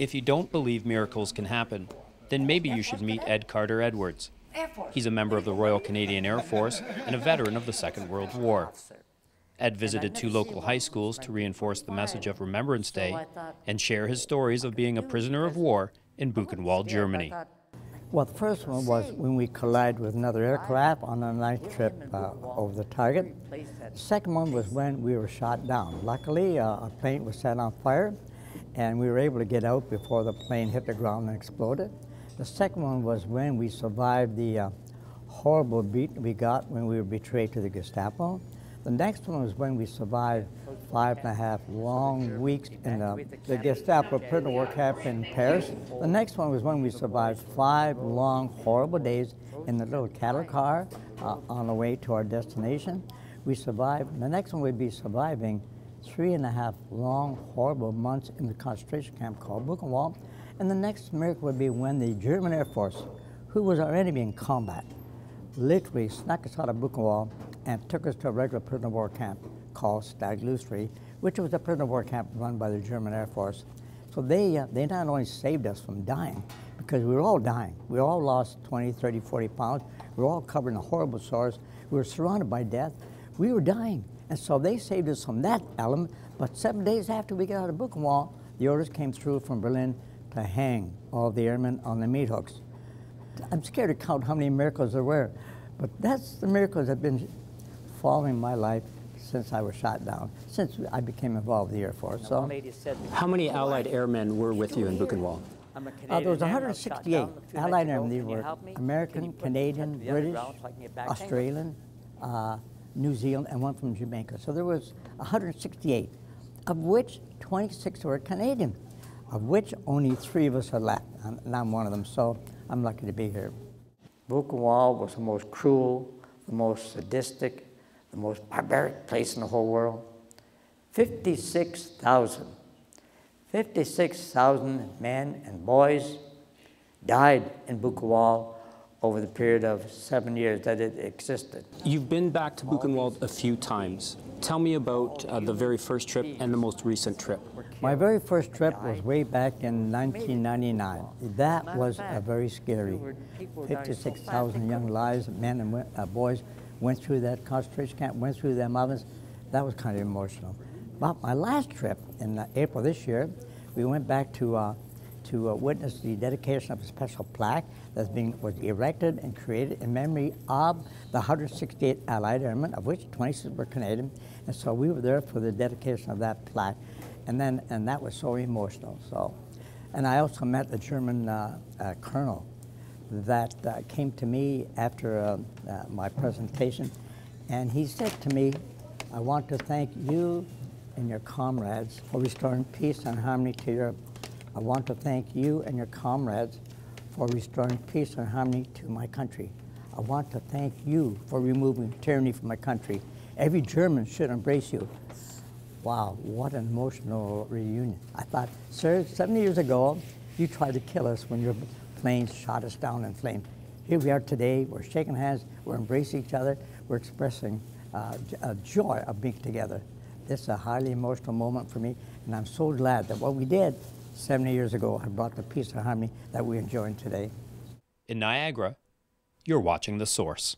If you don't believe miracles can happen, then maybe you should meet Ed Carter Edwards. He's a member of the Royal Canadian Air Force and a veteran of the Second World War. Ed visited 2 local high schools to reinforce the message of Remembrance Day and share his stories of being a prisoner of war in Buchenwald, Germany. Well, the first one was when we collided with another aircraft on a night trip over the target. The second one was when we were shot down. Luckily, our plane was set on fire, and we were able to get out before the plane hit the ground and exploded. The second one was when we survived the horrible beating we got when we were betrayed to the Gestapo. The next one was when we survived 5.5 long weeks in the Gestapo prisoner of war camp in Paris. The next one was when we survived 5 long, horrible days in the little cattle car on the way to our destination. We survived. The next one would be surviving 3.5 long, horrible months in the concentration camp called Buchenwald. And the next miracle would be when the German Air Force, who was our enemy in combat, literally snuck us out of Buchenwald and took us to a regular prisoner of war camp called Stag-Luce, which was a prisoner of war camp run by the German Air Force. So they not only saved us from dying, because we were all dying. We all lost 20, 30, 40 pounds. We were all covered in horrible sores. We were surrounded by death. We were dying. And so they saved us from that element. But 7 days after we got out of Buchenwald, the orders came through from Berlin to hang all the airmen on the meat hooks. I'm scared to count how many miracles there were, but that's the miracles that have been following my life since I was shot down, since I became involved with the Air Force. So, how many Allied airmen were with you in Buchenwald? There was 168 Allied airmen. These were American, Canadian, British, Australian, New Zealand, and one from Jamaica. So there was 168, of which 26 were Canadian, of which only 3 of us are left, and I'm one of them, so I'm lucky to be here. Buchenwald was the most cruel, the most sadistic, the most barbaric place in the whole world. 56,000 men and boys died in Buchenwald over the period of 7 years that it existed. You've been back to Buchenwald a few times. Tell me about the very first trip and the most recent trip. My very first trip was way back in 1999. That was very scary. 56,000 young lives, men and boys, went through that concentration camp, went through them ovens. That was kind of emotional. But my last trip in April this year, we went back to witness the dedication of a special plaque that was erected and created in memory of the 168 Allied airmen, of which 26 were Canadian. And so we were there for the dedication of that plaque. And that was so emotional. So, and I also met a German colonel that came to me after my presentation, and he said to me, "I want to thank you and your comrades for restoring peace and harmony to Europe. I want to thank you and your comrades for restoring peace and harmony to my country. I want to thank you for removing tyranny from my country. Every German should embrace you." Wow, what an emotional reunion. I thought, sir, 70 years ago, you tried to kill us when your planes shot us down in flames. Here we are today, we're shaking hands, we're embracing each other, we're expressing a joy of being together. This is a highly emotional moment for me, and I'm so glad that what we did 70 years ago had brought the peace and harmony that we enjoy today. In Niagara, you're watching The Source.